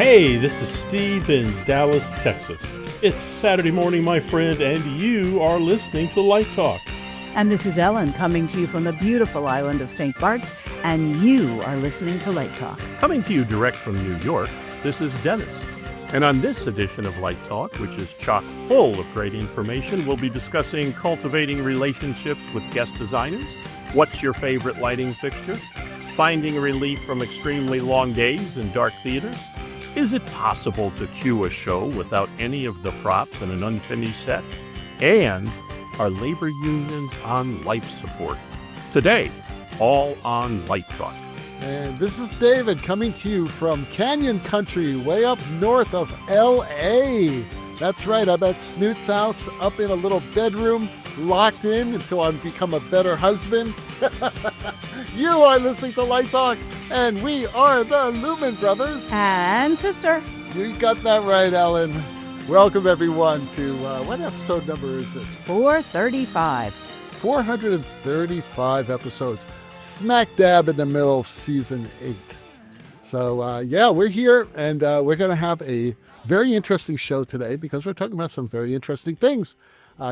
Hey, this is Steve in Dallas, Texas. It's Saturday morning, my friend, and you are listening to Light Talk. And this is Ellen coming to you from the beautiful island of St. Bart's, and you are listening to Light Talk. Coming to you direct from New York, this is Dennis. And on this edition of Light Talk, which is chock full of great information, we'll be discussing cultivating relationships with guest designers, what's your favorite lighting fixture, finding relief from extremely long days in dark theaters, is it possible to cue a show without any of the props and an unfinished set, and are labor unions on life support? Today, all on Light Talk. And this is David coming to you from Canyon Country, way up north of L.A. That's right, I'm at Snoot's house, up in a little bedroom, locked in until I become a better husband. You are listening to Light Talk, and we are the Lumen Brothers And Sister. You got that right, Ellen. Welcome, everyone, to, what episode number is this? 435. 435 episodes. Smack dab in the middle of season 8. So, we're here, and we're going to have a very interesting show today because we're talking about some very interesting things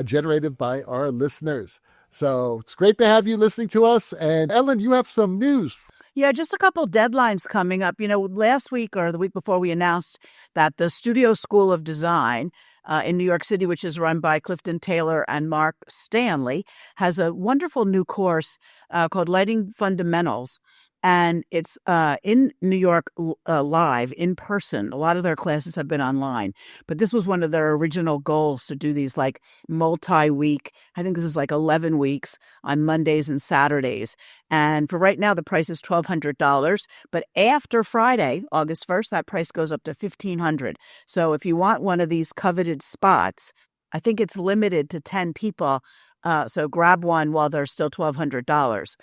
generated by our listeners. So it's great to have you listening to us. And Ellen, you have some news. Yeah, just a couple deadlines coming up. You know, last week or the week before, we announced that the Studio School of Design in New York City, which is run by Clifton Taylor and Mark Stanley, has a wonderful new course called Lighting Fundamentals. And it's in New York live, in person. A lot of their classes have been online. But this was one of their original goals, to do these like multi-week. I think this is like 11 weeks on Mondays and Saturdays. And for right now, the price is $1,200. But after Friday, August 1st, that price goes up to $1,500. So if you want one of these coveted spots, I think it's limited to 10 people. So grab one while they're still $1,200.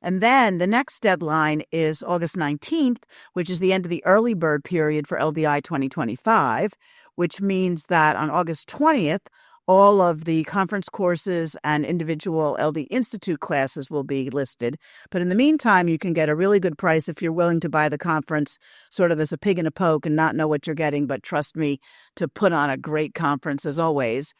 And then the next deadline is August 19th, which is the end of the early bird period for LDI 2025, which means that on August 20th, all of the conference courses and individual LD Institute classes will be listed. But in the meantime, you can get a really good price if you're willing to buy the conference sort of as a pig in a poke and not know what you're getting, but trust me to put on a great conference as always.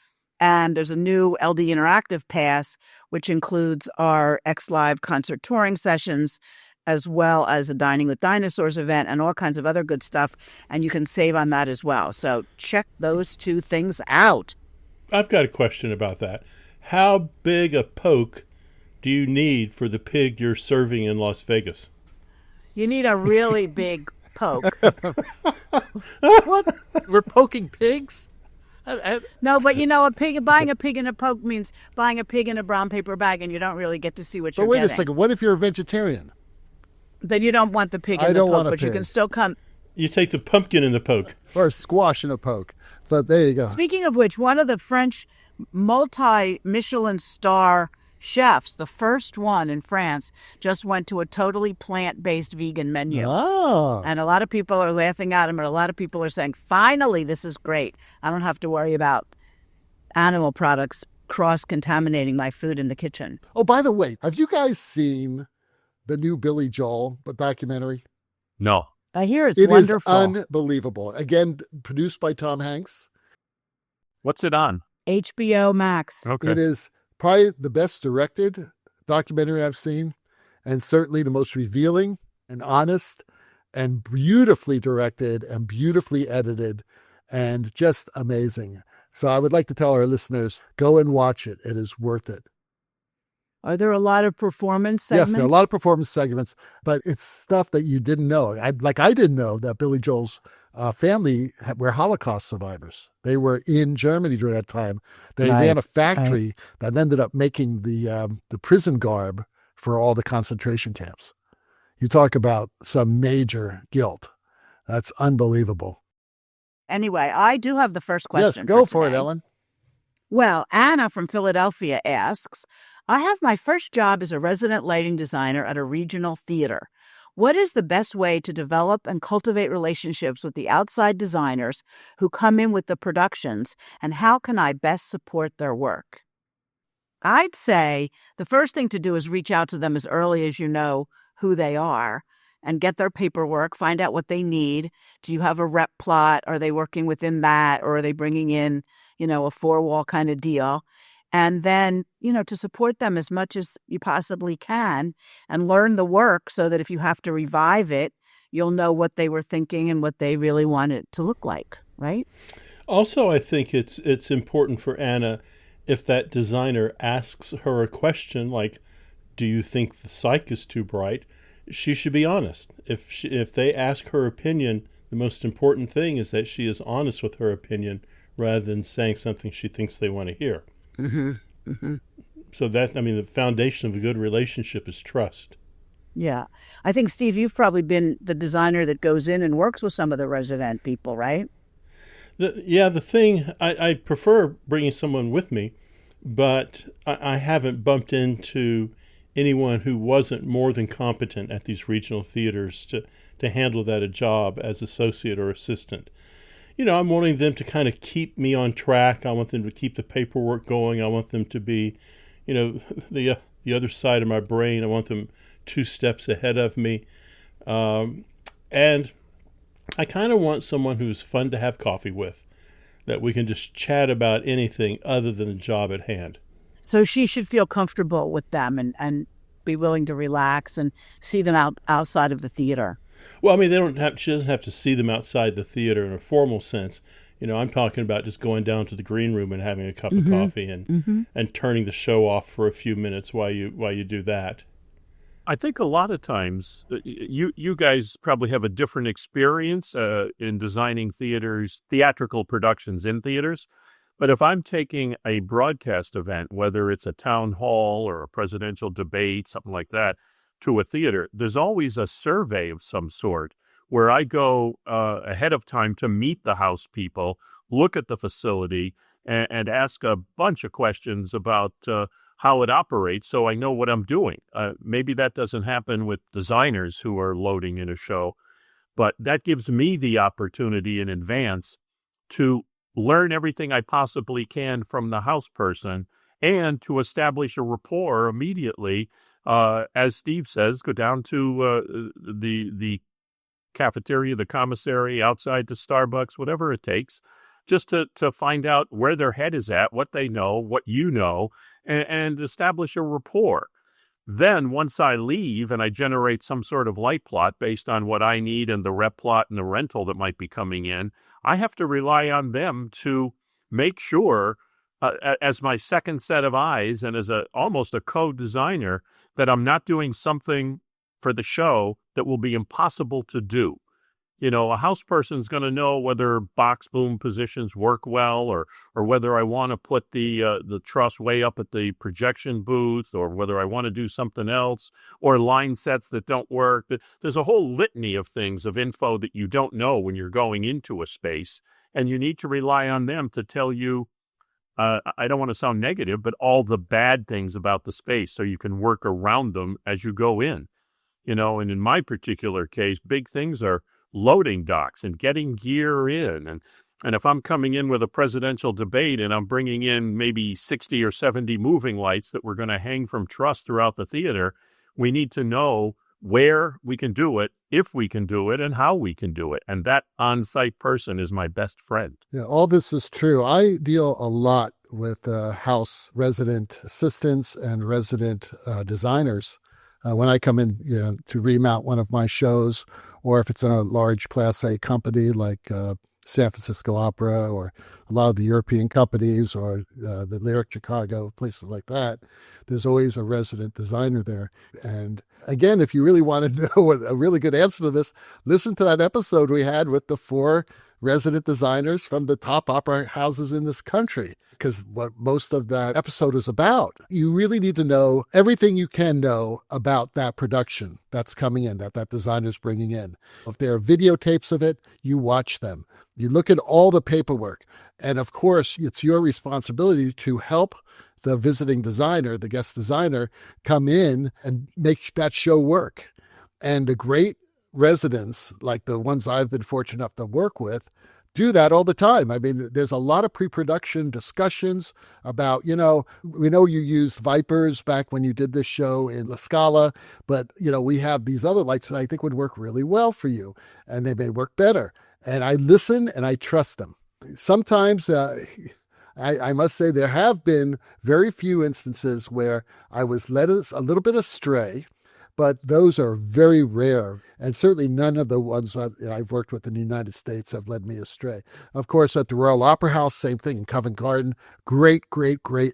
And there's a new LD Interactive Pass, which includes our X Live concert touring sessions, as well as a Dining with Dinosaurs event and all kinds of other good stuff. And you can save on that as well. So check those two things out. I've got a question about that. How big a poke do you need for the pig you're serving in Las Vegas? You need a really big poke. What? We're poking pigs? No, but you know, buying a pig in a poke means buying a pig in a brown paper bag, and you don't really get to see what you're getting. But wait a second. What if you're a vegetarian? Then you don't want the pig in the poke, but you can still come. You take the pumpkin in the poke. Or a squash in a poke. But there you go. Speaking of which, one of the French multi-Michelin star chefs, the first one in France, just went to a totally plant-based vegan menu. Oh. And a lot of people are laughing at him, and a lot of people are saying, finally, this is great. I don't have to worry about animal products cross-contaminating my food in the kitchen. Oh, by the way, have you guys seen the new Billy Joel documentary? No. I hear it's wonderful. It is unbelievable. Again, produced by Tom Hanks. What's it on? HBO Max. Okay. It is probably the best directed documentary I've seen, and certainly the most revealing and honest and beautifully directed and beautifully edited and just amazing. So I would like to tell our listeners, go and watch it. It is worth it. Are there a lot of performance segments? Yes, there are a lot of performance segments, but it's stuff that you didn't know. I didn't know that Billy Joel's family were Holocaust survivors. They were in Germany during that time. They ran a factory that ended up making the prison garb for all the concentration camps. You talk about some major guilt. That's unbelievable. Anyway, I do have the first question. Yes, go for it, Ellen. Well, Anna from Philadelphia asks, I have my first job as a resident lighting designer at a regional theater. What is the best way to develop and cultivate relationships with the outside designers who come in with the productions, and how can I best support their work? I'd say the first thing to do is reach out to them as early as you know who they are and get their paperwork, find out what they need. Do you have a rep plot? Are they working within that? Or are they bringing in, a 4-wall kind of deal? And then, to support them as much as you possibly can and learn the work so that if you have to revive it, you'll know what they were thinking and what they really want it to look like, right? Also, I think it's important for Anna, if that designer asks her a question like, do you think the cyc is too bright? She should be honest. If they ask her opinion, the most important thing is that she is honest with her opinion rather than saying something she thinks they want to hear. Mm-hmm. Mm-hmm. So the foundation of a good relationship is trust. Yeah. I think, Steve, you've probably been the designer that goes in and works with some of the resident people, right? The thing, I prefer bringing someone with me, but I haven't bumped into anyone who wasn't more than competent at these regional theaters to handle that a job as associate or assistant. I'm wanting them to kind of keep me on track. I want them to keep the paperwork going. I want them to be, the other side of my brain. I want them 2 steps ahead of me. And I kind of want someone who's fun to have coffee with, that we can just chat about anything other than the job at hand. So she should feel comfortable with them and be willing to relax and see them outside of the theater. Well, she doesn't have to see them outside the theater in a formal sense. I'm talking about just going down to the green room and having a cup of coffee and turning the show off for a few minutes while you do that. I think a lot of times you guys probably have a different experience in designing theatrical productions in theaters. But if I'm taking a broadcast event, whether it's a town hall or a presidential debate, something like that, to a theater, there's always a survey of some sort where I go ahead of time to meet the house people, look at the facility, and ask a bunch of questions about how it operates so I know what I'm doing. Maybe that doesn't happen with designers who are loading in a show, but that gives me the opportunity in advance to learn everything I possibly can from the house person and to establish a rapport immediately. As Steve says, go down to the cafeteria, the commissary, outside to Starbucks, whatever it takes, just to find out where their head is at, what they know, what you know, and establish a rapport. Then once I leave and I generate some sort of light plot based on what I need and the rep plot and the rental that might be coming in, I have to rely on them to make sure, as my second set of eyes and as almost a co-designer, that I'm not doing something for the show that will be impossible to do. A house person's going to know whether box boom positions work well or whether I want to put the truss way up at the projection booth or whether I want to do something else or line sets that don't work. There's a whole litany of things, of info that you don't know when you're going into a space, and you need to rely on them to tell you, I don't want to sound negative, but all the bad things about the space so you can work around them as you go in. And in my particular case, big things are loading docks and getting gear in. And if I'm coming in with a presidential debate and I'm bringing in maybe 60 or 70 moving lights that we're going to hang from truss throughout the theater, we need to know where we can do it, if we can do it, and how we can do it. And that on-site person is my best friend. Yeah, all this is true. I deal a lot with house resident assistants and resident designers when I come in to remount one of my shows, or if it's in a large Class A company like San Francisco Opera or a lot of the European companies or the Lyric Chicago, places like that. There's always a resident designer there. And again, if you really want to know a really good answer to this, listen to that episode we had with the 4 resident designers from the top opera houses in this country, because what most of that episode is about. You really need to know everything you can know about that production that's coming in, that designer's bringing in. If there are videotapes of it, you watch them. You look at all the paperwork. And of course, it's your responsibility to help the visiting designer, the guest designer, come in and make that show work. And the great residents, like the ones I've been fortunate enough to work with, do that all the time. I mean, there's a lot of pre-production discussions about, we know you used Vipers back when you did this show in La Scala, but, we have these other lights that I think would work really well for you, and they may work better. And I listen and I trust them. Sometimes, I must say there have been very few instances where I was led a little bit astray, but those are very rare. And certainly none of the ones that I've worked with in the United States have led me astray. Of course, at the Royal Opera House, same thing in Covent Garden. Great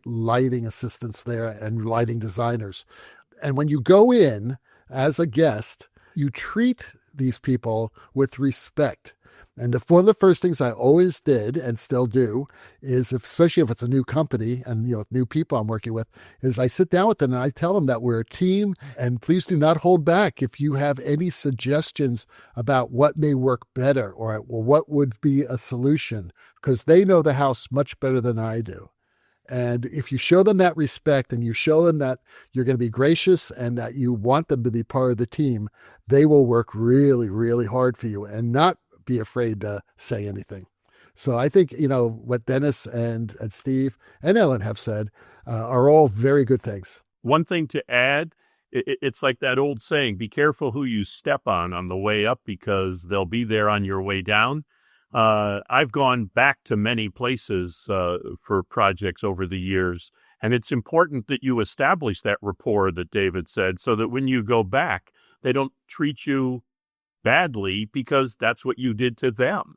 lighting assistants there and lighting designers. And when you go in as a guest, you treat these people with respect. And one of the first things I always did and still do is, especially if it's a new company and, with new people I'm working with, is I sit down with them and I tell them that we're a team, and please do not hold back if you have any suggestions about what may work better or what would be a solution, because they know the house much better than I do. And if you show them that respect and you show them that you're going to be gracious and that you want them to be part of the team, they will work really, really hard for you and not be afraid to say anything. So I think, what Dennis and Steve and Ellen have said are all very good things. One thing to add, it's like that old saying, be careful who you step on the way up, because they'll be there on your way down. I've gone back to many places for projects over the years, and it's important that you establish that rapport that David said, so that when you go back, they don't treat you badly because that's what you did to them.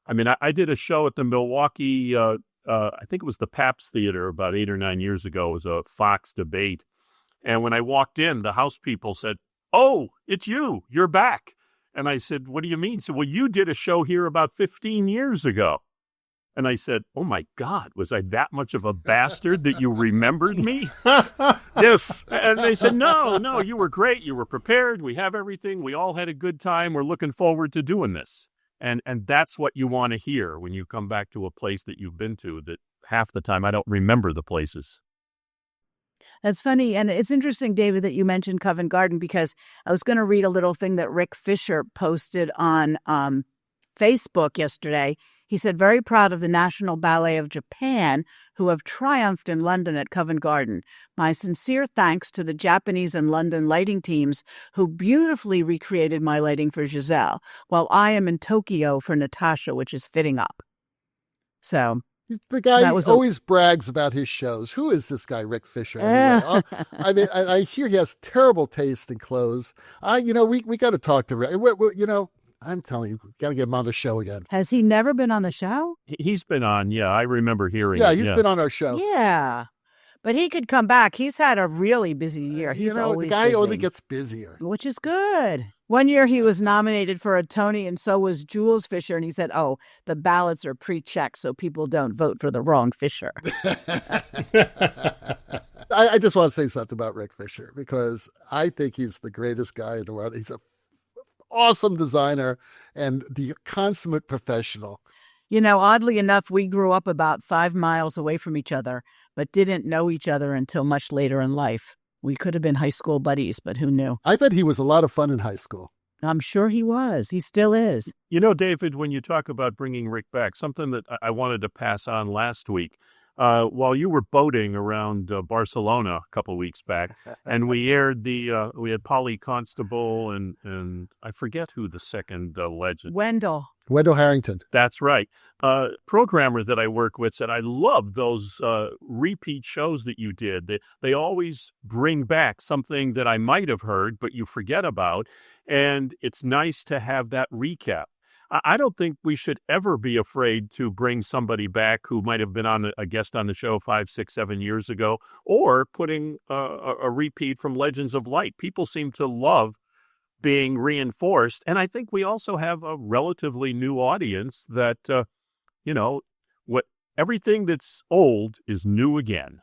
I mean, I did a show at the Milwaukee, I think it was the Pabst Theater about 8 or 9 years ago. It was a Fox debate. And when I walked in, the house people said, "Oh, it's you. You're back." And I said, "What do you mean?" He said, "Well, you did a show here about 15 years ago." And I said, "Oh, my God, was I that much of a bastard that you remembered me?" Yes. And they said, no, you were great. You were prepared. We have everything. We all had a good time. We're looking forward to doing this. And that's what you want to hear when you come back to a place that you've been to, that half the time I don't remember the places. That's funny. And it's interesting, David, that you mentioned Covent Garden, because I was going to read a little thing that Rick Fisher posted on Facebook yesterday. He said, "Very proud of the National Ballet of Japan, who have triumphed in London at Covent Garden. My sincere thanks to the Japanese and London lighting teams who beautifully recreated my lighting for Giselle, while I am in Tokyo for Natasha, which is fitting up." So the guy always brags about his shows. Who is this guy, Rick Fisher? Anyway? I mean, I hear he has terrible taste in clothes. We got to talk to Rick. I'm telling you, got to get him on the show again. Has he never been on the show? He's been on, yeah. I remember hearing it. He's been on our show. Yeah. But he could come back. He's had a really busy year. He's always the guy busy. only gets busier. Which is good. One year he was nominated for a Tony, and so was Jules Fisher. And he said, "Oh, the ballots are pre-checked so people don't vote for the wrong Fisher." I just want to say something about Rick Fisher, because I think he's the greatest guy in the world. He's an awesome designer and the consummate professional. Oddly enough, we grew up about 5 miles away from each other, but didn't know each other until much later in life. We could have been high school buddies, but who knew? I bet he was a lot of fun in high school. I'm sure he was. He still is. David, when you talk about bringing Rick back, something that I wanted to pass on last week, while you were boating around Barcelona a couple of weeks back, and we aired we had Polly Constable and I forget who the second legend. Wendell Harrington. That's right. Programmer that I work with said, "I love those repeat shows that you did. They always bring back something that I might have heard, but you forget about. And it's nice to have that recap." I don't think we should ever be afraid to bring somebody back who might have been a guest on the show 5, 6, 7 years ago, or putting a repeat from Legends of Light. People seem to love being reinforced. And I think we also have a relatively new audience that, everything that's old is new again.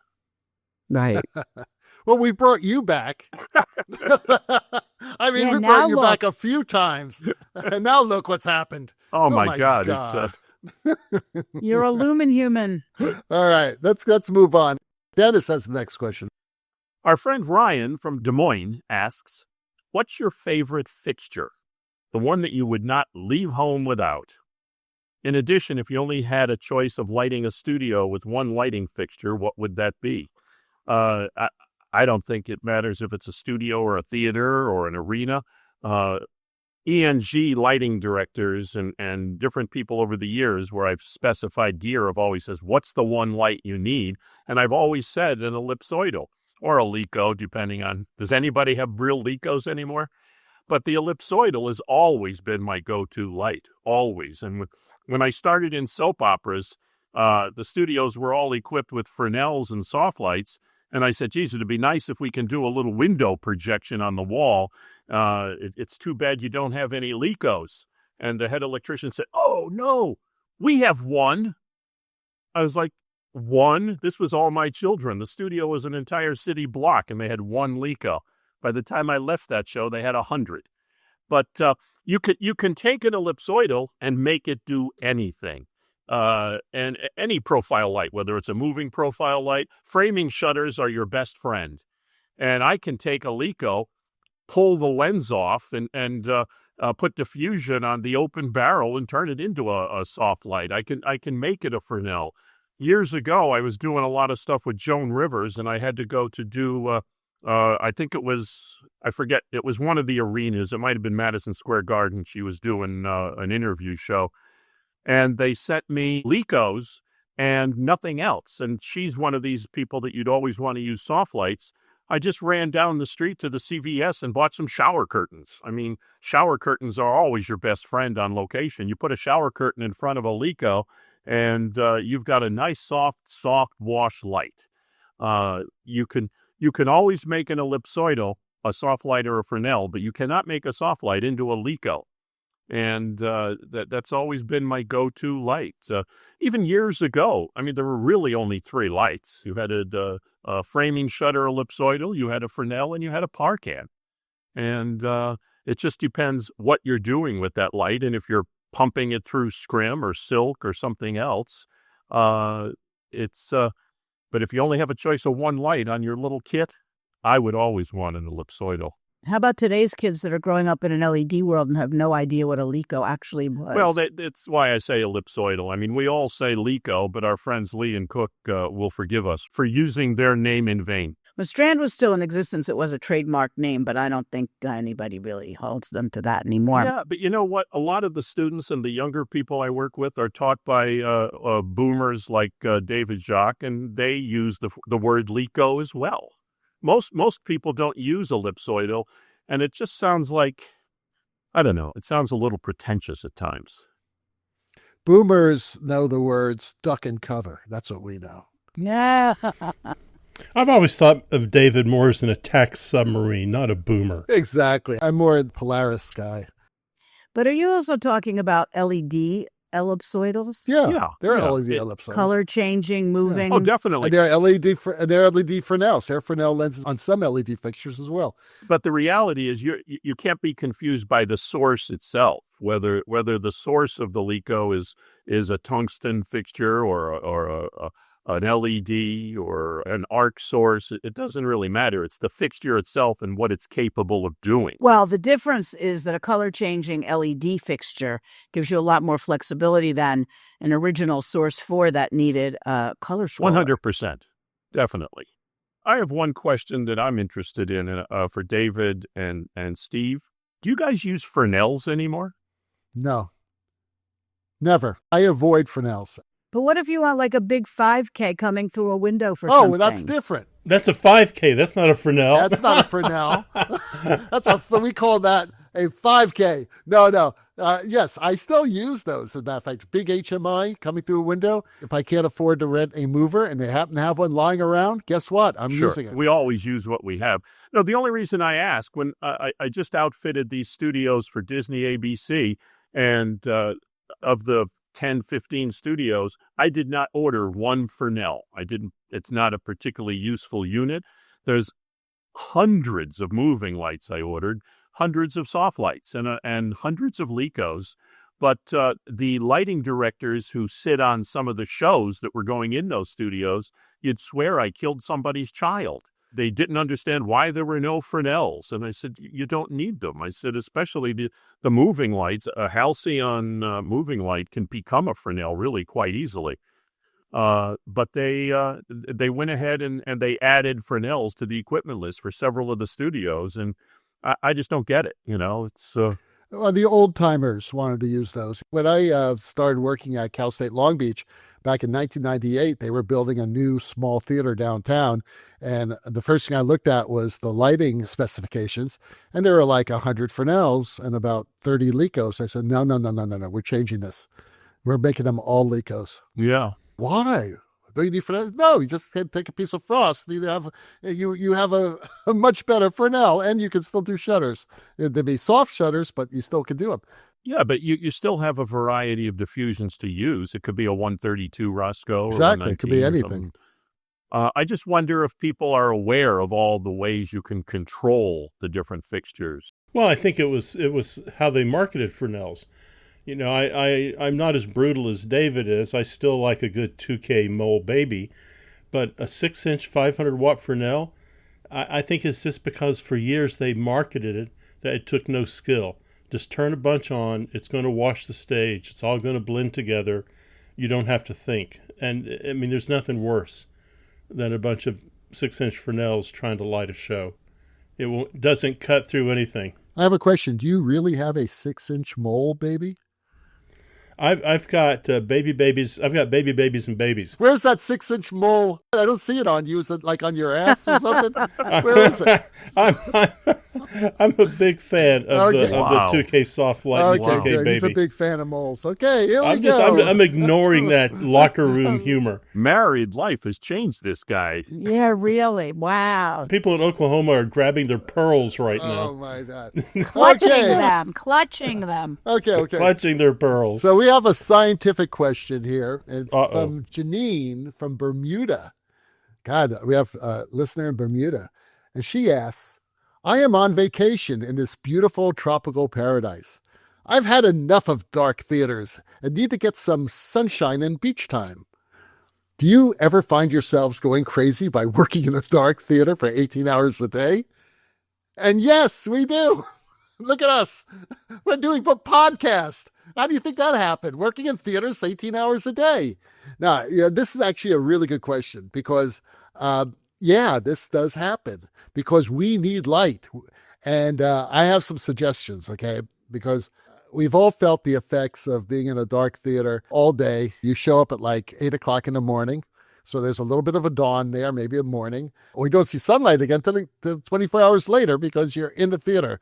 Right. Well, we brought you back. I mean, we brought you back a few times, and now look what's happened. Oh my God. You're a Lumen human. All right, let's move on. Dennis has the next question. Our friend Ryan from Des Moines asks, "What's your favorite fixture? The one that you would not leave home without?" In addition, if you only had a choice of lighting a studio with one lighting fixture, what would that be? Uh, I, I don't think it matters if it's a studio or a theater or an arena. ENG lighting directors and different people over the years where I've specified gear have always says, what's the one light you need? And I've always said an ellipsoidal or a Lico, depending on, does anybody have real Licos anymore? But the ellipsoidal has always been my go-to light, always. And when I started in soap operas, the studios were all equipped with Fresnels and soft lights. And I said, geez, it'd be nice if we can do a little window projection on the wall. It's too bad you don't have any Licos. And the head electrician said, oh, no, we have one. I was like, one? This was all my children. The studio was an entire city block, and they had one Lico. By the time I left that show, they had 100. But you can take an ellipsoidal and make it do anything. And any profile light, whether it's a moving profile light, framing shutters are your best friend. And I can take a Lico, pull the lens off, and put diffusion on the open barrel and turn it into a soft light. I can make it a Fresnel. Years ago, I was doing a lot of stuff with Joan Rivers, and I had to go to do I think it was, I forget, it was one of the arenas. It might have been Madison Square Garden. She was doing an interview show. And they sent me Licos and nothing else. And she's one of these people that you'd always want to use soft lights. I just ran down the street to the CVS and bought some shower curtains. I mean, shower curtains are always your best friend on location. You put a shower curtain in front of a Lico, and you've got a nice, soft wash light. You can always make an ellipsoidal, a soft light or a Fresnel, but you cannot make a soft light into a Lico. And that's always been my go-to light. Even years ago, I mean, there were really only 3 lights. You had a framing shutter ellipsoidal, you had a Fresnel, and you had a Parcan. And it just depends what you're doing with that light. And if you're pumping it through scrim or silk or something else, but if you only have a choice of one light on your little kit, I would always want an ellipsoidal. How about today's kids that are growing up in an LED world and have no idea what a Lico actually was? Well, that's why I say ellipsoidal. I mean, we all say Lico, but our friends Lee and Cook will forgive us for using their name in vain. When Strand was still in existence, it was a trademark name, but I don't think anybody really holds them to that anymore. Yeah, but you know what? A lot of the students and the younger people I work with are taught by boomers like David Jacques, and they use the word Lico as well. Most people don't use ellipsoidal, and it just sounds like, I don't know, it sounds a little pretentious at times. Boomers know the words duck and cover. That's what we know. Yeah. I've always thought of David more as an attack submarine, not a boomer. Exactly. I'm more a Polaris guy. But are you also talking about LED ellipsoidals? Yeah. They're LED ellipsoidals. Color changing, moving. Oh, definitely. And they're LED Fresnels. They're Fresnel lenses on some LED fixtures as well. But the reality is you can't be confused by the source itself, whether the source of the Lico is a tungsten fixture or an LED or an arc source. It doesn't really matter. It's the fixture itself and what it's capable of doing. Well, the difference is that a color-changing LED fixture gives you a lot more flexibility than an original source 4 that needed color swirler. 100%. Definitely. I have one question that I'm interested in for David and Steve. Do you guys use Fresnels anymore? No. Never. I avoid Fresnels. But what if you want like a big 5K coming through a window for something? Oh, well, that's different. That's a 5K. That's not a Fresnel. That's not a Fresnel. We call that a 5K. No. Yes, I still use those. As a matter of fact, big HMI coming through a window. If I can't afford to rent a mover and they happen to have one lying around, guess what? I'm using it. We always use what we have. No, the only reason I ask, when I just outfitted these studios for Disney ABC, and of the 10, 15 studios, I did not order one Fresnel. It's not a particularly useful unit. There's hundreds of moving lights I ordered, hundreds of soft lights, and hundreds of Licos. But the lighting directors who sit on some of the shows that were going in those studios, you'd swear I killed somebody's child. they didn't understand why there were no Fresnels. And I said, you don't need them. I said, especially the moving lights. A halcyon moving light can become a Fresnel really quite easily. But they went ahead and they added Fresnels to the equipment list for several of the studios. And I just don't get it. It's... Well, the old timers wanted to use those. When I started working at Cal State Long Beach back in 1998, they were building a new small theater downtown. And the first thing I looked at was the lighting specifications. And there were like 100 Fresnels and about 30 Licos. I said, no, we're changing this. We're making them all Licos. Yeah. Why? Don't you need Fresnel? No, you just can't take a piece of frost. You have a much better Fresnel, and you can still do shutters. They'd be soft shutters, but you still can do them. Yeah, but you still have a variety of diffusions to use. It could be a 132 Roscoe. Exactly, or it could be anything. I just wonder if people are aware of all the ways you can control the different fixtures. Well, I think it was how they marketed Fresnels. I'm not as brutal as David is. I still like a good 2K mole baby. But a 6-inch 500-watt Fresnel, I think it's just because for years they marketed it that it took no skill. Just turn a bunch on. It's going to wash the stage. It's all going to blend together. You don't have to think. And, I mean, there's nothing worse than a bunch of 6-inch Fresnels trying to light a show. It doesn't cut through anything. I have a question. Do you really have a 6-inch mole baby? I've got baby babies. I've got baby babies and babies. Where's that 6-inch mole? I don't see it on you. Is it like on your ass or something? Where is it? I'm a big fan of the 2K soft light and 2K baby. He's a big fan of moles. Okay, here we go. I'm ignoring that locker room humor. Married life has changed this guy. Yeah, really. Wow. People in Oklahoma are grabbing their pearls right now. Oh, my God. Clutching them. Okay. Clutching their pearls. So we have a scientific question here. It's from Janine from Bermuda. God, we have a listener in Bermuda. And she asks, I am on vacation in this beautiful tropical paradise. I've had enough of dark theaters and need to get some sunshine and beach time. Do you ever find yourselves going crazy by working in a dark theater for 18 hours a day? And yes, we do. Look at us. We're doing a podcast. How do you think that happened? Working in theaters 18 hours a day. Now, this is actually a really good question because, this does happen because we need light. And I have some suggestions, okay? Because we've all felt the effects of being in a dark theater all day. You show up at like 8 o'clock in the morning. So there's a little bit of a dawn there, maybe a morning. Or you don't see sunlight again until 24 hours later because you're in the theater.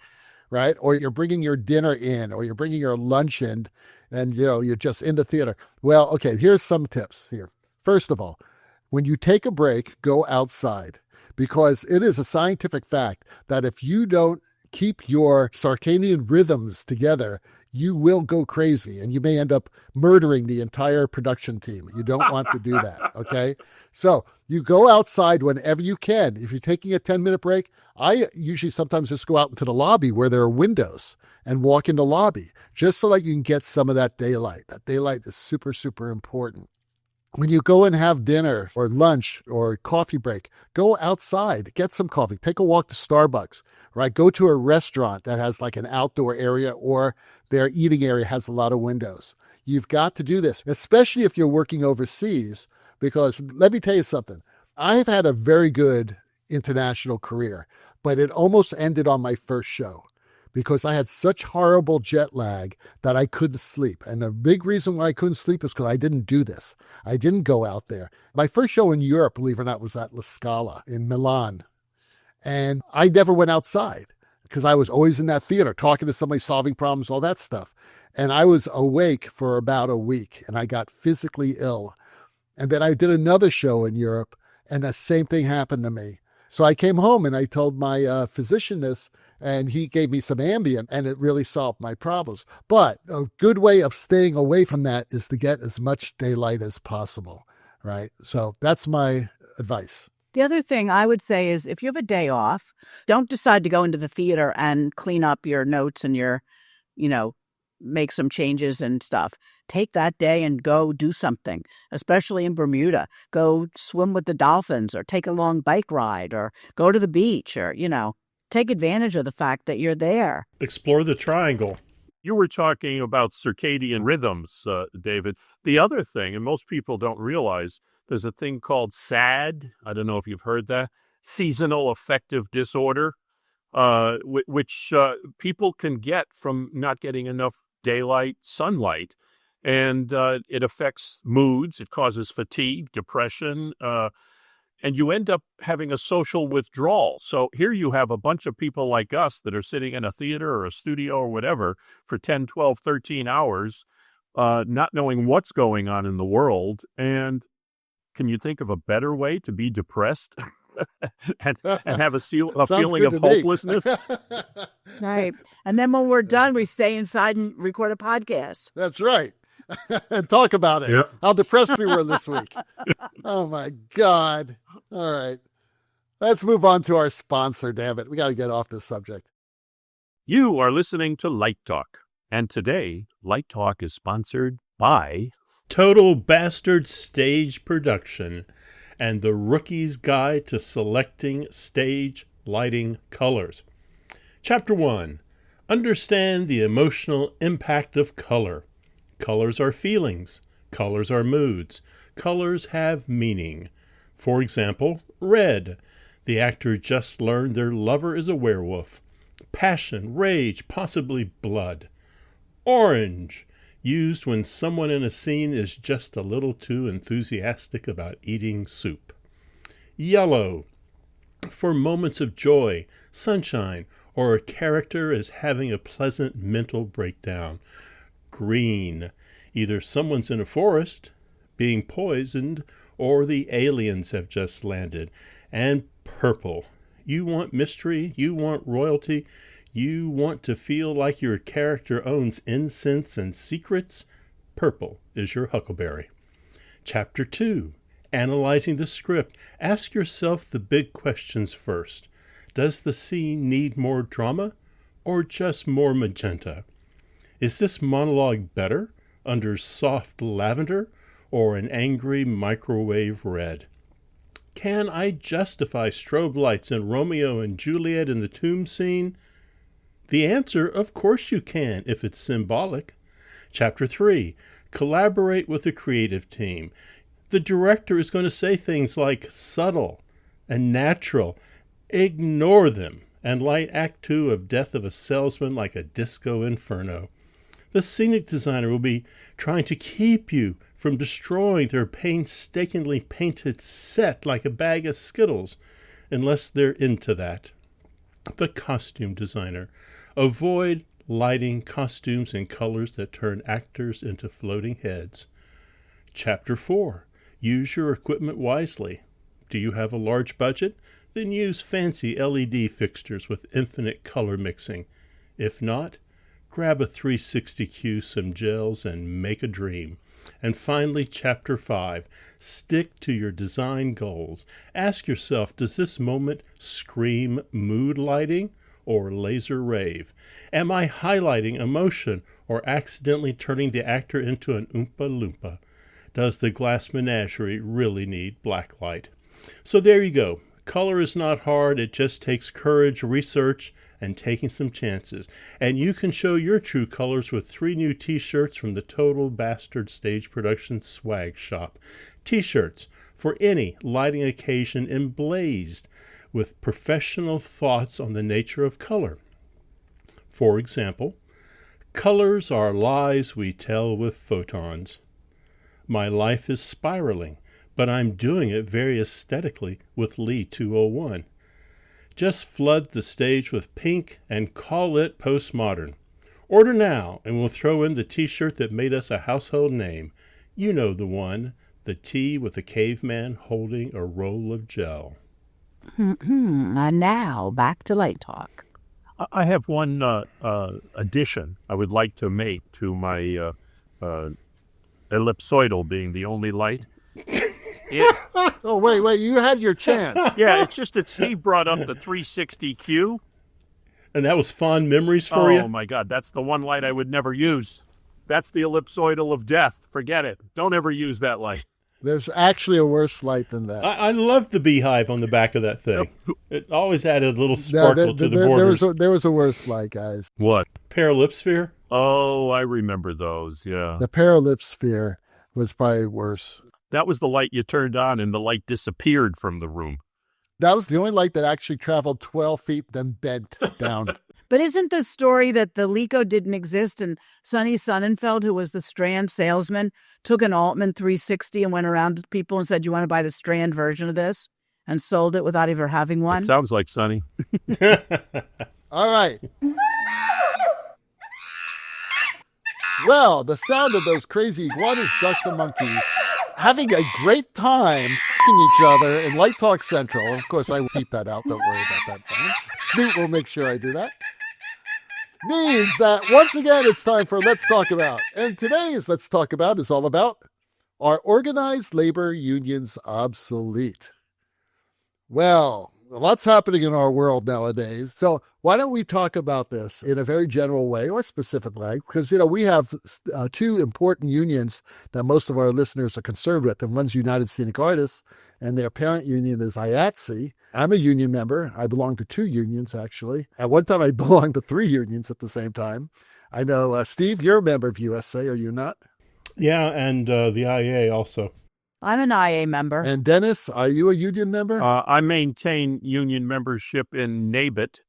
Right? Or you're bringing your dinner in, or you're bringing your lunch in, and, you're just in the theater. Well, okay, here's some tips here. First of all, when you take a break, go outside, because it is a scientific fact that if you don't keep your circadian rhythms together, you will go crazy, and you may end up murdering the entire production team. You don't want to do that, okay? So you go outside whenever you can. If you're taking a 10-minute break, I usually sometimes just go out into the lobby where there are windows and walk in the lobby just so that you can get some of that daylight. That daylight is super, super important. When you go and have dinner or lunch or coffee break, go outside, get some coffee, take a walk to Starbucks, right? Go to a restaurant that has like an outdoor area or their eating area has a lot of windows. You've got to do this, especially if you're working overseas, because let me tell you something. I've had a very good international career, but it almost ended on my first show because I had such horrible jet lag that I couldn't sleep. And the big reason why I couldn't sleep is because I didn't do this. I didn't go out there. My first show in Europe, believe it or not, was at La Scala in Milan. And I never went outside because I was always in that theater talking to somebody, solving problems, all that stuff. And I was awake for about a week and I got physically ill. And then I did another show in Europe and the same thing happened to me. So I came home and I told my physician this, and he gave me some Ambien, and it really solved my problems. But a good way of staying away from that is to get as much daylight as possible, right? So that's my advice. The other thing I would say is if you have a day off, don't decide to go into the theater and clean up your notes and your, make some changes and stuff. Take that day and go do something, especially in Bermuda. Go swim with the dolphins or take a long bike ride or go to the beach or, take advantage of the fact that you're there. Explore the triangle. You were talking about circadian rhythms, David. The other thing, and most people don't realize, there's a thing called SAD. I don't know if you've heard that. Seasonal affective disorder, which people can get from not getting enough daylight sunlight. And it affects moods. It causes fatigue, depression, and you end up having a social withdrawal. So here you have a bunch of people like us that are sitting in a theater or a studio or whatever for 10, 12, 13 hours, not knowing what's going on in the world. And can you think of a better way to be depressed and have a feeling of hopelessness? Right. And then when we're done, we stay inside and record a podcast. That's right. And talk about it. Yep. How depressed we were this week. Oh, my God. All right. Let's move on to our sponsor, damn it. We got to get off this subject. You are listening to Light Talk. And today, Light Talk is sponsored by Total Bastard Stage Production and the Rookie's Guide to Selecting Stage Lighting Colors. Chapter 1. Understand the emotional impact of color. Colors are feelings. Colors are moods. Colors have meaning. For example, red. The actor just learned their lover is a werewolf. Passion, rage, possibly blood. Orange. Used when someone in a scene is just a little too enthusiastic about eating soup. Yellow. For moments of joy, sunshine, or a character is having a pleasant mental breakdown. Green. Either someone's in a forest, being poisoned, or the aliens have just landed. And purple. You want mystery, you want royalty, you want to feel like your character owns incense and secrets. Purple is your huckleberry. Chapter 2. Analyzing the script. Ask yourself the big questions first. Does the scene need more drama or just more magenta? Is this monologue better under soft lavender or an angry microwave red? Can I justify strobe lights in Romeo and Juliet in the tomb scene? The answer, of course you can, if it's symbolic. Chapter 3. Collaborate with the creative team. The director is going to say things like subtle and natural. Ignore them and light Act 2 of Death of a Salesman like a disco inferno. The scenic designer will be trying to keep you from destroying their painstakingly painted set like a bag of Skittles, unless they're into that. The costume designer. Avoid lighting costumes in colors that turn actors into floating heads. Chapter 4. Use your equipment wisely. Do you have a large budget? Then use fancy LED fixtures with infinite color mixing. If not, grab a 360Q, some gels, and make a dream. And finally, Chapter 5. Stick to your design goals. Ask yourself, does this moment scream mood lighting or laser rave? Am I highlighting emotion or accidentally turning the actor into an Oompa Loompa? Does the glass menagerie really need black light? So there you go. Color is not hard. It just takes courage, research, and taking some chances. And you can show your true colors with 3 new t-shirts from the Total Bastard Stage Production Swag Shop. T-shirts for any lighting occasion emblazed with professional thoughts on the nature of color. For example, colors are lies we tell with photons. My life is spiraling, but I'm doing it very aesthetically with Lee 201. Just flood the stage with pink and call it postmodern. Order now, and we'll throw in the t-shirt that made us a household name. You know the one, the T with a caveman holding a roll of gel. And now, back to Light Talk. I have one addition I would like to make to my ellipsoidal being the only light. Oh, wait, you had your chance. Yeah, it's just that Steve brought up the 360Q. And that was fond memories for you? Oh, my God. That's the one light I would never use. That's the ellipsoidal of death. Forget it. Don't ever use that light. There's actually a worse light than that. I loved the beehive on the back of that thing. It always added a little sparkle to the borders. There was a worse light, guys. What? Parallipsphere? Oh, I remember those, yeah. The parallipsphere was probably worse. That was the light you turned on and the light disappeared from the room. That was the only light that actually traveled 12 feet, then bent down. But isn't the story that the LICO didn't exist and Sonny Sonnenfeld, who was the Strand salesman, took an Altman 360 and went around to people and said, you want to buy the Strand version of this? And sold it without ever having one? It sounds like Sonny. All right. Well, the sound of those crazy iguanas, ducks, and monkeys having a great time each other in Light Talk Central. Of course, I will keep that out. Don't worry about that. Snoop will make sure I do that. Means that once again, it's time for Let's Talk About. And today's Let's Talk About is all about, are organized labor unions obsolete? Well, lots happening in our world nowadays. So why don't we talk about this in a very general way or specific way? Because, we have two important unions that most of our listeners are concerned with. And one's United Scenic Artists, and their parent union is IATSE. I'm a union member. I belong to two unions, actually. At one time, I belonged to three unions at the same time. I know, Steve, you're a member of USA, are you not? Yeah, and the IA also. I'm an IA member. And Dennis, are you a union member? I maintain union membership in NABIT,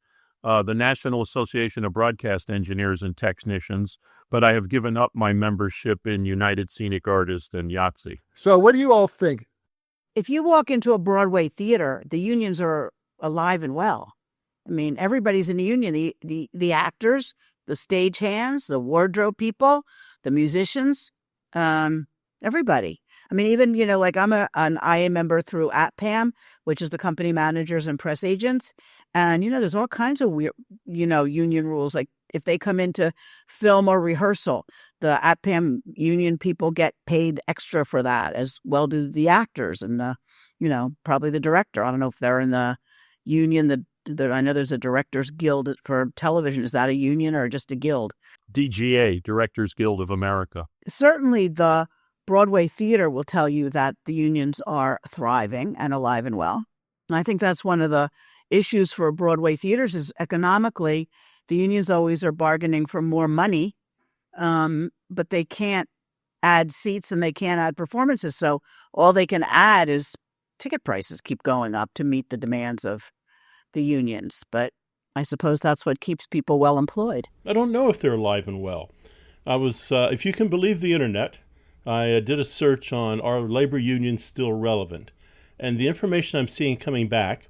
the National Association of Broadcast Engineers and Technicians, but I have given up my membership in United Scenic Artists and YATSE. So what do you all think? If you walk into a Broadway theater, the unions are alive and well. I mean, everybody's in the union. The actors, the stagehands, the wardrobe people, the musicians, everybody. I mean, even, like I'm an IA member through ATPAM, which is the company managers and press agents. And, there's all kinds of weird, union rules. Like if they come into film or rehearsal, the ATPAM union people get paid extra for that, as well do the actors and, probably the director. I don't know if they're in the union. I know there's a Directors Guild for television. Is that a union or just a guild? DGA, Directors Guild of America. Certainly the Broadway theater will tell you that the unions are thriving and alive and well. And I think that's one of the issues for Broadway theaters is economically, the unions always are bargaining for more money, but they can't add seats and they can't add performances. So all they can add is ticket prices keep going up to meet the demands of the unions. But I suppose that's what keeps people well employed. I don't know if they're alive and well. I was, if you can believe the internet, I did a search on, are labor unions still relevant? And the information I'm seeing coming back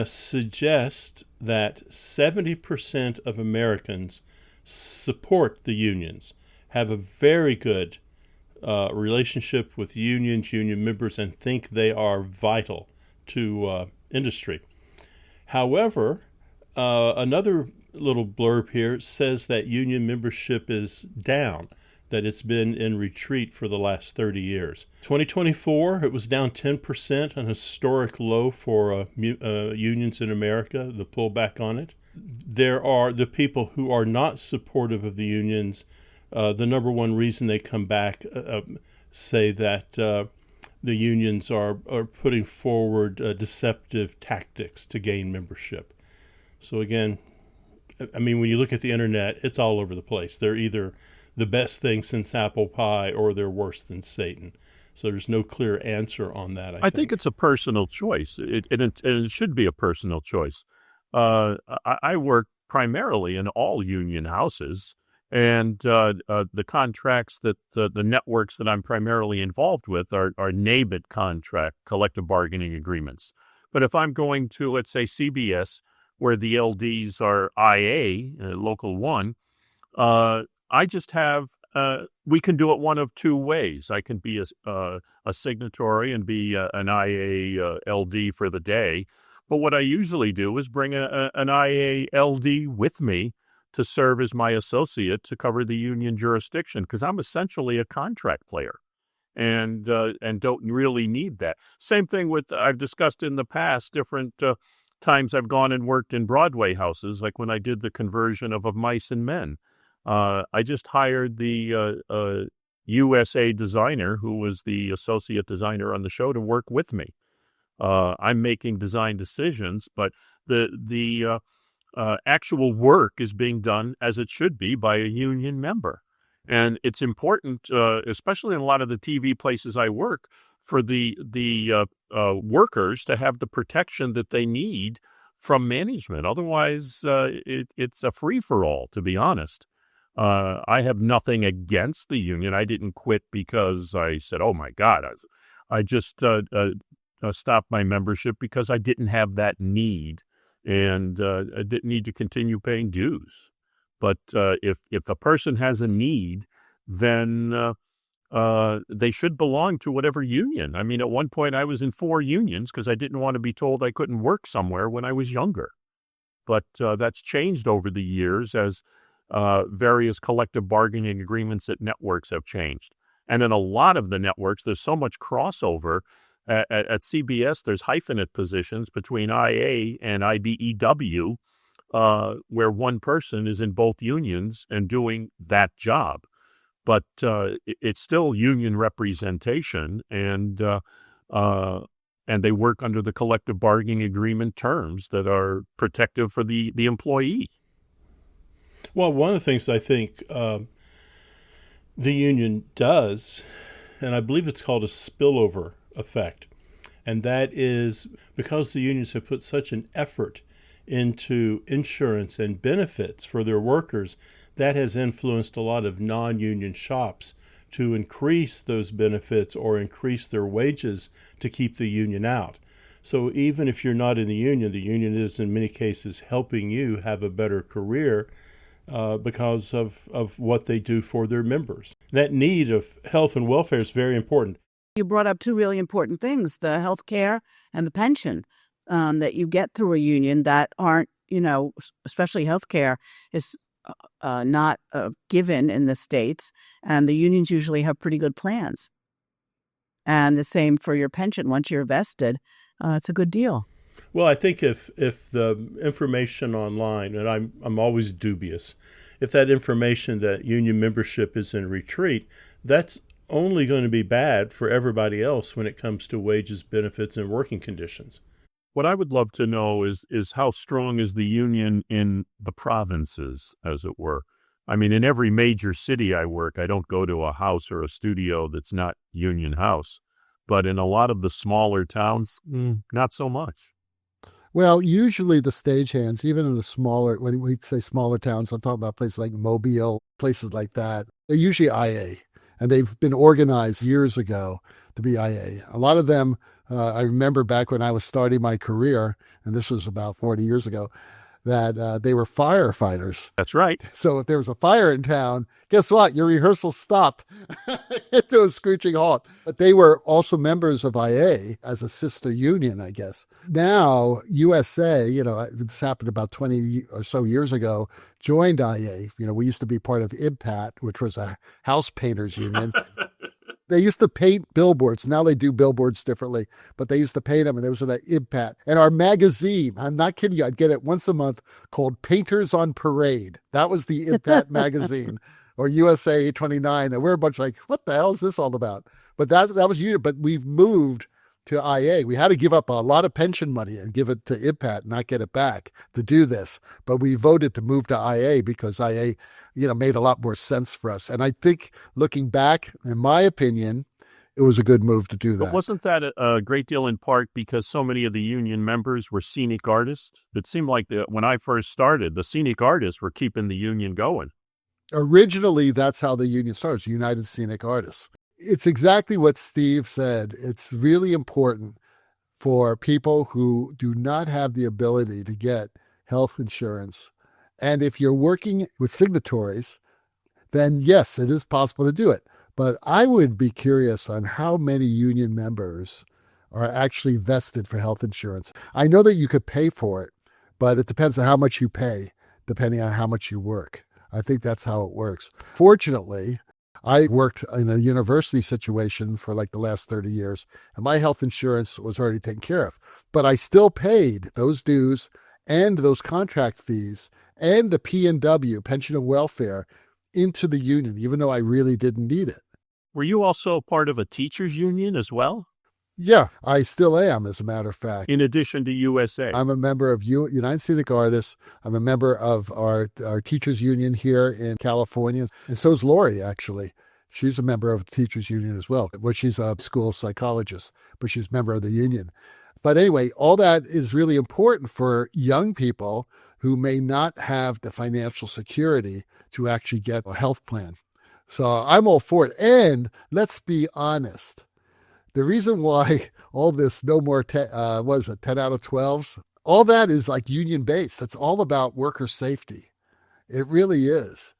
suggests that 70% of Americans support the unions, have a very good relationship with unions, union members, and think they are vital to industry. However, another little blurb here says that union membership is down, that it's been in retreat for the last 30 years. 2024, it was down 10%, an historic low for unions in America, the pullback on it. There are the people who are not supportive of the unions. The number one reason they come back say that the unions are putting forward deceptive tactics to gain membership. So again, I mean, when you look at the internet, it's all over the place. They're either the best thing since apple pie or they're worse than Satan. So there's no clear answer on that, I think it's a personal choice. It should be a personal choice. I work primarily in all union houses, and the contracts that the networks that I'm primarily involved with are NABIT contract, collective bargaining agreements. But if I'm going to, let's say, CBS, where the LDs are IA, Local 1, I just have, we can do it one of two ways. I can be a signatory and be an IA LD for the day. But what I usually do is bring an IA LD with me to serve as my associate to cover the union jurisdiction, because I'm essentially a contract player and don't really need that. Same thing with, I've discussed in the past, different times I've gone and worked in Broadway houses, like when I did the conversion of Mice and Men. I just hired the USA designer, who was the associate designer on the show, to work with me. I'm making design decisions, but the actual work is being done as it should be by a union member. And it's important, especially in a lot of the TV places I work, for the workers to have the protection that they need from management. Otherwise, it's a free-for-all, to be honest. I have nothing against the union. I didn't quit because I said, oh, my God. I just stopped my membership because I didn't have that need, and I didn't need to continue paying dues. But if the person has a need, then they should belong to whatever union. I mean, at one point I was in 4 unions because I didn't want to be told I couldn't work somewhere when I was younger. But that's changed over the years as various collective bargaining agreements at networks have changed. And in a lot of the networks, there's so much crossover. At CBS, there's hyphenate positions between IA and IBEW, where one person is in both unions and doing that job. But it's still union representation, and they work under the collective bargaining agreement terms that are protective for the employee. Well, one of the things I think the union does, and I believe it's called a spillover effect, and that is because the unions have put such an effort into insurance and benefits for their workers, that has influenced a lot of non-union shops to increase those benefits or increase their wages to keep the union out. So even if you're not in the union is in many cases helping you have a better career because of what they do for their members. That need of health and welfare is very important. You brought up 2 really important things, the health care and the pension that you get through a union that aren't, especially health care is not given in the States, and the unions usually have pretty good plans. And the same for your pension. Once you're vested, it's a good deal. Well, I think if the information online, and I'm always dubious, if that information that union membership is in retreat, that's only going to be bad for everybody else when it comes to wages, benefits, and working conditions. What I would love to know is how strong is the union in the provinces, as it were. I mean, in every major city I work, I don't go to a house or a studio that's not union house. But in a lot of the smaller towns, not so much. Well, usually the stagehands, even in the smaller, when we say smaller towns, I'm talking about places like Mobile, places like that, they're usually IA. And they've been organized years ago to be IA. A lot of them, I remember back when I was starting my career, and this was about 40 years ago, that they were firefighters. That's right. So if there was a fire in town, guess what? Your rehearsal stopped to a screeching halt. But they were also members of IA as a sister union, I guess. Now, USA, this happened about 20 or so years ago, joined IA. We used to be part of IMPAT, which was a house painters union. They used to paint billboards. Now they do billboards differently, but they used to paint them, and it was that impact. And our magazine, I'm not kidding you, I'd get it once a month, called Painters on Parade. That was the Impact magazine, or USA 29. And we're a bunch like, what the hell is this all about? But that was unit. But we've moved to IA. We had to give up a lot of pension money and give it to Impact, not get it back to do this. But we voted to move to IA because IA, made a lot more sense for us. And I think looking back, in my opinion, it was a good move to do that. But wasn't that a great deal in part because so many of the union members were scenic artists? It seemed like when I first started, the scenic artists were keeping the union going. Originally, that's how the union starts, United Scenic Artists. It's exactly what Steve said. It's really important for people who do not have the ability to get health insurance. And if you're working with signatories, then yes, it is possible to do it. But I would be curious on how many union members are actually vested for health insurance. I know that you could pay for it, but it depends on how much you pay, depending on how much you work. I think that's how it works. Fortunately, I worked in a university situation for like the last 30 years, and my health insurance was already taken care of. But I still paid those dues and those contract fees and the P&W, pension and welfare, into the union, even though I really didn't need it. Were you also part of a teachers union as well? Yeah, I still am, as a matter of fact. In addition to USA? I'm a member of United Scenic Artists. I'm a member of our teachers union here in California. And so is Lori, actually. She's a member of the teachers union as well. Well, she's a school psychologist, but she's a member of the union. But anyway, all that is really important for young people who may not have the financial security to actually get a health plan. So I'm all for it. And let's be honest. The reason why all this no more, 10 out of 12s, all that is like union based. It's all about worker safety. It really is.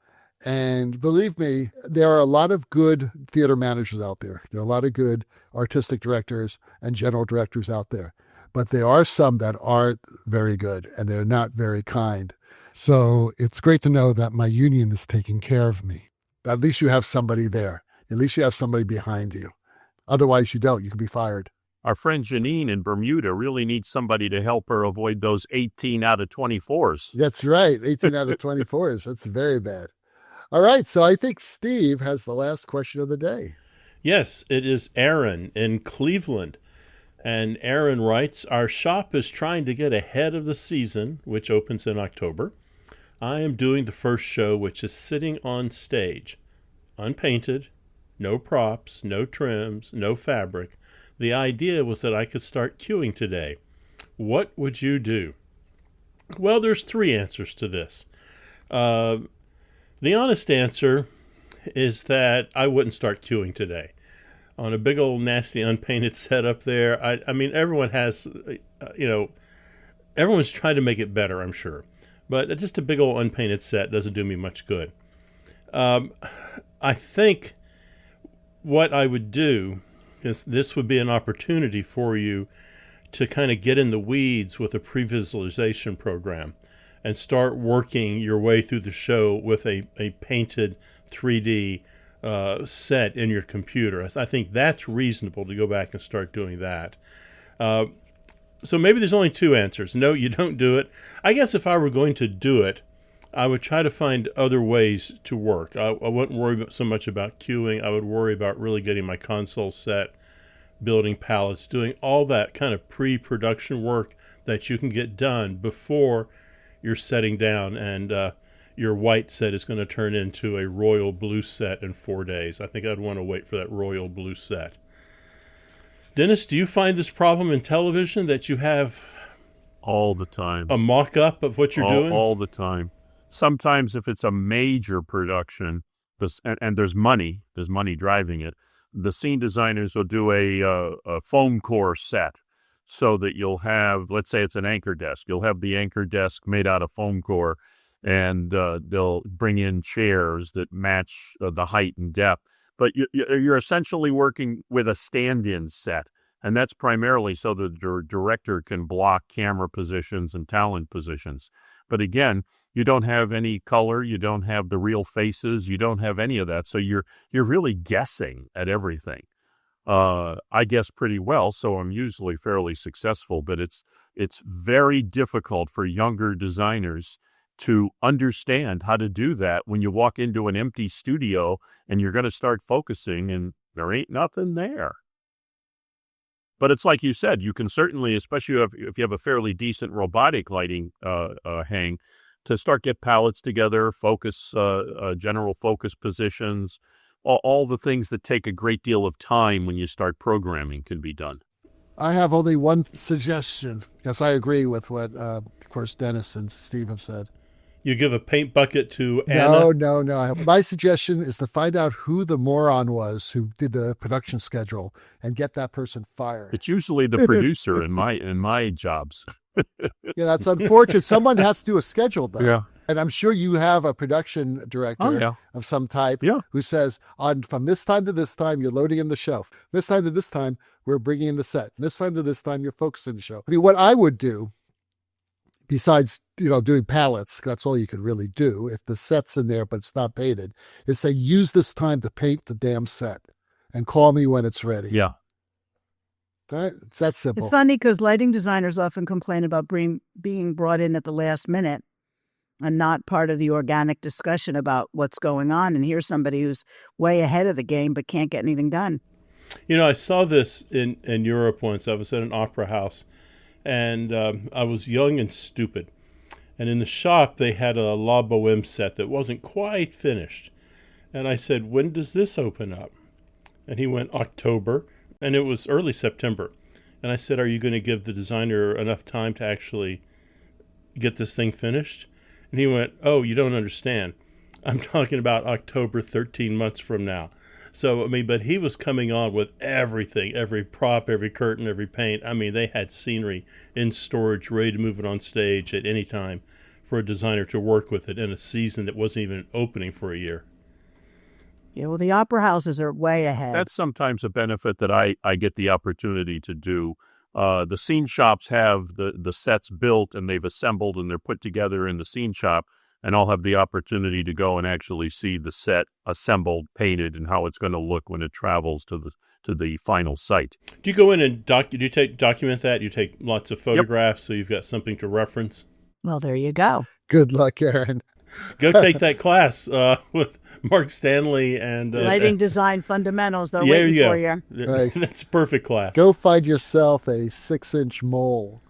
And believe me, there are a lot of good theater managers out there. There are a lot of good artistic directors and general directors out there. But there are some that aren't very good and they're not very kind. So it's great to know that my union is taking care of me. At least you have somebody there. At least you have somebody behind you. Otherwise, you don't. You can be fired. Our friend Janine in Bermuda really needs somebody to help her avoid those 18 out of 24s. That's right. 18 out of 24s. That's very bad. All right. So I think Steve has the last question of the day. Yes, it is Aaron in Cleveland. And Aaron writes, our shop is trying to get ahead of the season, which opens in October. I am doing the first show, which is sitting on stage, unpainted, no props, no trims, no fabric. The idea was that I could start queuing today. What would you do? Well, there's 3 answers to this. The honest answer is that I wouldn't start queuing today. On a big old nasty unpainted setup there, I mean, everyone has, everyone's trying to make it better, I'm sure. But just a big old unpainted set doesn't do me much good. I think what I would do is this would be an opportunity for you to kind of get in the weeds with a pre-visualization program and start working your way through the show with a painted 3D set in your computer. I think that's reasonable to go back and start doing that. So maybe there's only 2 answers. No, you don't do it. I guess if I were going to do it, I would try to find other ways to work. I wouldn't worry so much about queuing. I would worry about really getting my console set, building palettes, doing all that kind of pre-production work that you can get done before you're setting down and your white set is going to turn into a royal blue set in 4 days. I think I'd want to wait for that royal blue set. Dennis, do you find this problem in television that you have all the time a mock-up of what you're doing? All the time. Sometimes if it's a major production, and there's money driving it, the scene designers will do a foam core set so that you'll have, let's say it's an anchor desk. You'll have the anchor desk made out of foam core, and they'll bring in chairs that match the height and depth. But you're essentially working with a stand-in set, and that's primarily so the director can block camera positions and talent positions. But again, you don't have any color, you don't have the real faces, you don't have any of that, so you're really guessing at everything. I guess pretty well, so I'm usually fairly successful, but it's very difficult for younger designers to understand how to do that when you walk into an empty studio and you're going to start focusing and there ain't nothing there. But it's like you said, you can certainly, especially if you have a fairly decent robotic lighting hang, to start get palettes together, focus, general focus positions, all the things that take a great deal of time when you start programming can be done. I have only one suggestion, because I agree with what, of course, Dennis and Steve have said. You give a paint bucket to Anna? No. My suggestion is to find out who the moron was who did the production schedule and get that person fired. It's usually the producer in my jobs. Yeah, that's unfortunate. Someone has to do a schedule, though. Yeah. And I'm sure you have a production director of some type who says, from this time to this time, you're loading in the show. This time to this time, we're bringing in the set. This time to this time, you're focusing the show. I mean, what I would do, besides, doing palettes, that's all you could really do. If the set's in there, but it's not painted, is say, use this time to paint the damn set and call me when it's ready. Yeah. Right? It's that simple. It's funny because lighting designers often complain about being brought in at the last minute and not part of the organic discussion about what's going on. And here's somebody who's way ahead of the game but can't get anything done. I saw this in Europe once. I was at an opera house, and I was young and stupid. And in the shop, they had a La Boheme set that wasn't quite finished. And I said, when does this open up? And he went, October. And it was early September. And I said, are you going to give the designer enough time to actually get this thing finished? And he went, oh, you don't understand. I'm talking about October 13 months from now. So, but he was coming on with everything, every prop, every curtain, every paint. They had scenery in storage, ready to move it on stage at any time for a designer to work with it in a season that wasn't even opening for a year. Yeah, well, the opera houses are way ahead. That's sometimes a benefit that I get the opportunity to do. The scene shops have the sets built and they've assembled and they're put together in the scene shop, and I'll have the opportunity to go and actually see the set assembled, painted, and how it's going to look when it travels to the final site. Do you go in and document that? You take lots of photographs so you've got something to reference? Well, there you go. Good luck, Aaron. Go take that class with Mark Stanley and Lighting Design Fundamentals. They're waiting for you. Right. That's a perfect class. Go find yourself a 6-inch mole.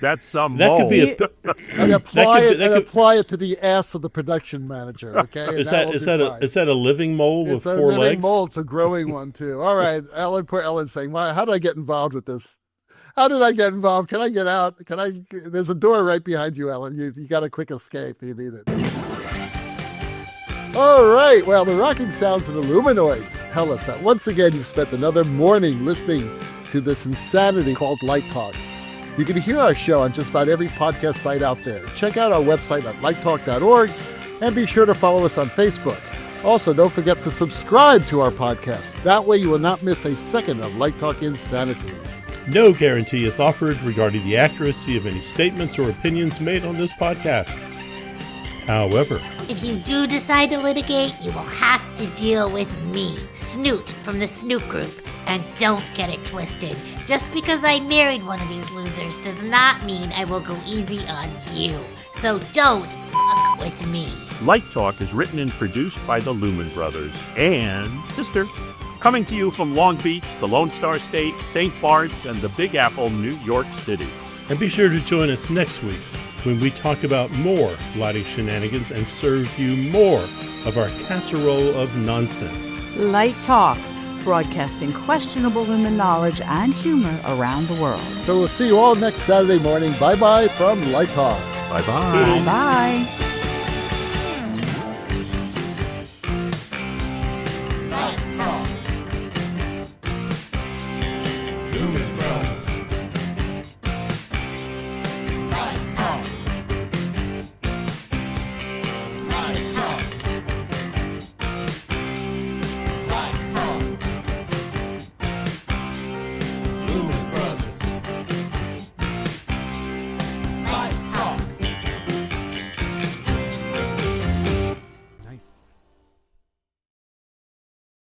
That's some that mole. could be and apply it to the ass of the production manager. Okay, is that a living mole with 4 legs? It's a living mole. It's a growing one too. All right, Ellen. Poor Ellen's saying, "Well, how did I get involved with this? How did I get involved? Can I get out? There's a door right behind you, Ellen. You got a quick escape. You need it." All right. Well, the rocking sounds of the Luminoids tell us that once again you've spent another morning listening to this insanity called Light Talk. You can hear our show on just about every podcast site out there. Check out our website at lighttalk.org and be sure to follow us on Facebook. Also, don't forget to subscribe to our podcast. That way you will not miss a second of Light Talk insanity. No guarantee is offered regarding the accuracy of any statements or opinions made on this podcast. However, if you do decide to litigate, you will have to deal with me, Snoot from the Snoot Group. And don't get it twisted. Just because I married one of these losers does not mean I will go easy on you. So don't fuck with me. Light Talk is written and produced by the Lumen Brothers and Sister. Coming to you from Long Beach, the Lone Star State, St. Bart's, and the Big Apple, New York City. And be sure to join us next week when we talk about more lighting shenanigans and serve you more of our casserole of nonsense. Light Talk, broadcasting questionable lumen knowledge and humor around the world. So we'll see you all next Saturday morning. Bye-bye from Light Talk. Bye-bye. Bye-bye.